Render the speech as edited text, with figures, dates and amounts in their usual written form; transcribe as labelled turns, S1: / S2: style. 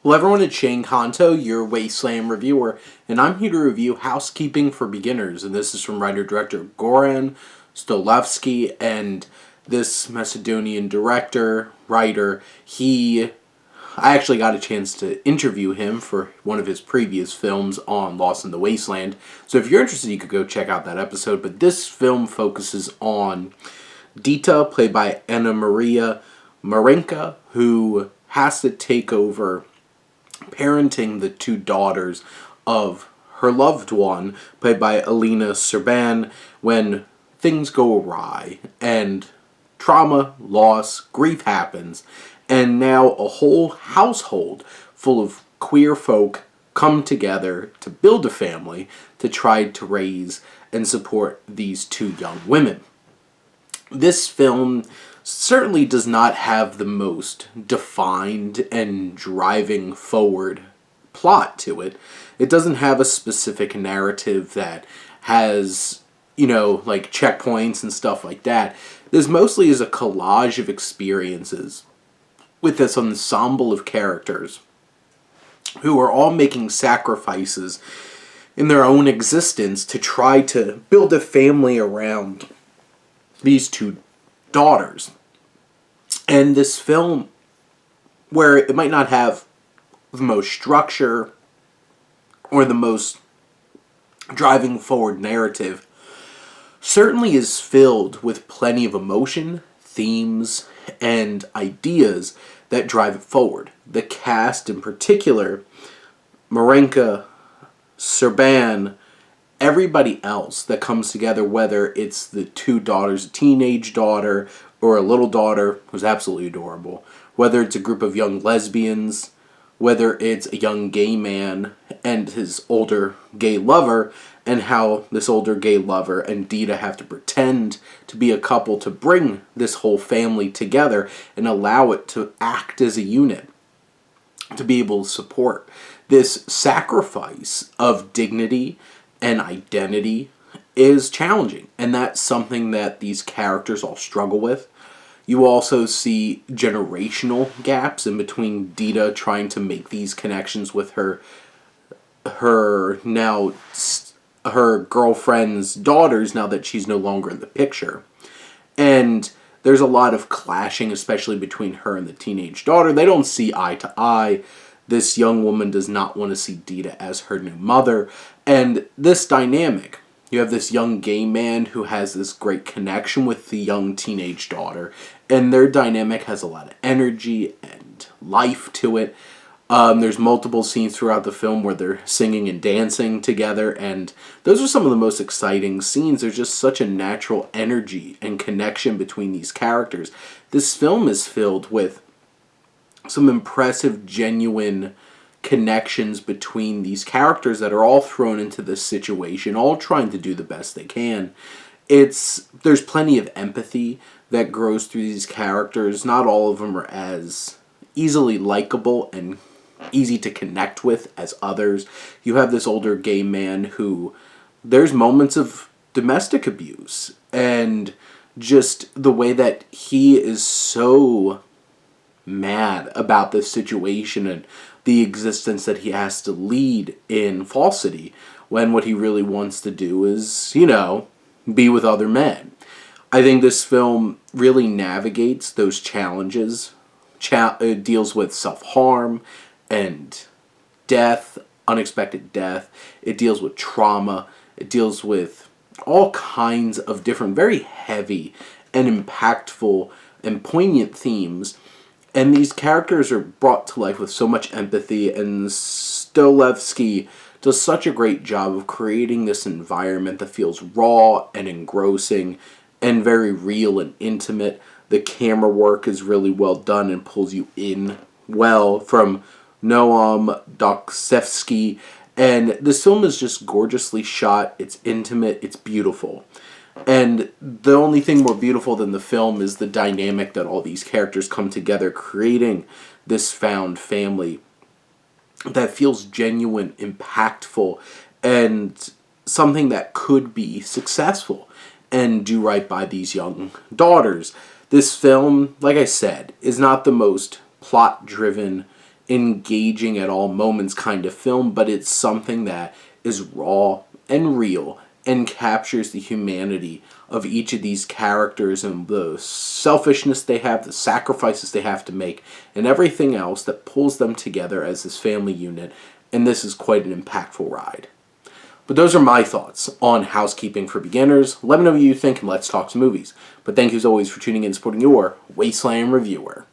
S1: Hello everyone, it's Shane Kanto, your Wasteland reviewer, and I'm here to review Housekeeping for Beginners, and this is from writer-director Goran Stolevsky, and this Macedonian director, writer, I actually got a chance to interview him for one of his previous films on Lost in the Wasteland, so if you're interested you could go check out that episode, but this film focuses on Dita, played by Anna Maria Marinka, who has to take over parenting the two daughters of her loved one, played by Alina Serban, when things go awry and trauma, loss, grief happens, and now a whole household full of queer folk come together to build a family to try to raise and support these two young women. This film certainly does not have the most defined and driving forward plot to it. It doesn't have a specific narrative that has, like checkpoints and stuff like that. This mostly is a collage of experiences with this ensemble of characters who are all making sacrifices in their own existence to try to build a family around these two daughters. And this film, where it might not have the most structure or the most driving forward narrative, certainly is filled with plenty of emotion, themes, and ideas that drive it forward. The cast in particular, Marinka, Serban, everybody else that comes together, whether it's the two daughters, a teenage daughter or a little daughter who's absolutely adorable, whether it's a group of young lesbians, whether it's a young gay man and his older gay lover, and how this older gay lover and Dita have to pretend to be a couple to bring this whole family together and allow it to act as a unit, to be able to support this sacrifice of dignity and identity is challenging, and that's something that these characters all struggle with. You also see generational gaps in between Dita trying to make these connections with her girlfriend's daughters now that she's no longer in the picture. And there's a lot of clashing, especially between her and the teenage daughter. They don't see eye to eye. This young woman does not want to see Dita as her new mother. And this dynamic, you have this young gay man who has this great connection with the young teenage daughter, and their dynamic has a lot of energy and life to it. There's multiple scenes throughout the film where they're singing and dancing together, and those are some of the most exciting scenes. There's just such a natural energy and connection between these characters. This film is filled with some impressive, genuine connections between these characters that are all thrown into this situation, all trying to do the best they can. There's plenty of empathy that grows through these characters. Not all of them are as easily likable and easy to connect with as others. You have this older gay man who, there's moments of domestic abuse, and just the way that he is so mad about this situation and the existence that he has to lead in falsity, when what he really wants to do is, be with other men. I think this film really navigates those challenges. It deals with self-harm and death, unexpected death. It deals with trauma. It deals with all kinds of different, very heavy and impactful and poignant themes. And these characters are brought to life with so much empathy, and Stolevsky does such a great job of creating this environment that feels raw and engrossing and very real and intimate. The camera work is really well done and pulls you in well from Noam Doksevsky. And this film is just gorgeously shot. It's intimate. It's beautiful. And the only thing more beautiful than the film is the dynamic that all these characters come together, creating this found family that feels genuine, impactful, and something that could be successful and do right by these young daughters. This film, like I said, is not the most plot-driven engaging at all moments kind of film, but it's something that is raw and real and captures the humanity of each of these characters and the selfishness they have, the sacrifices they have to make, and everything else that pulls them together as this family unit. And this is quite an impactful ride. But those are my thoughts on Housekeeping for Beginners. Let me know what you think and let's talk some movies. But thank you as always for tuning in and supporting your Wasteland Reviewer.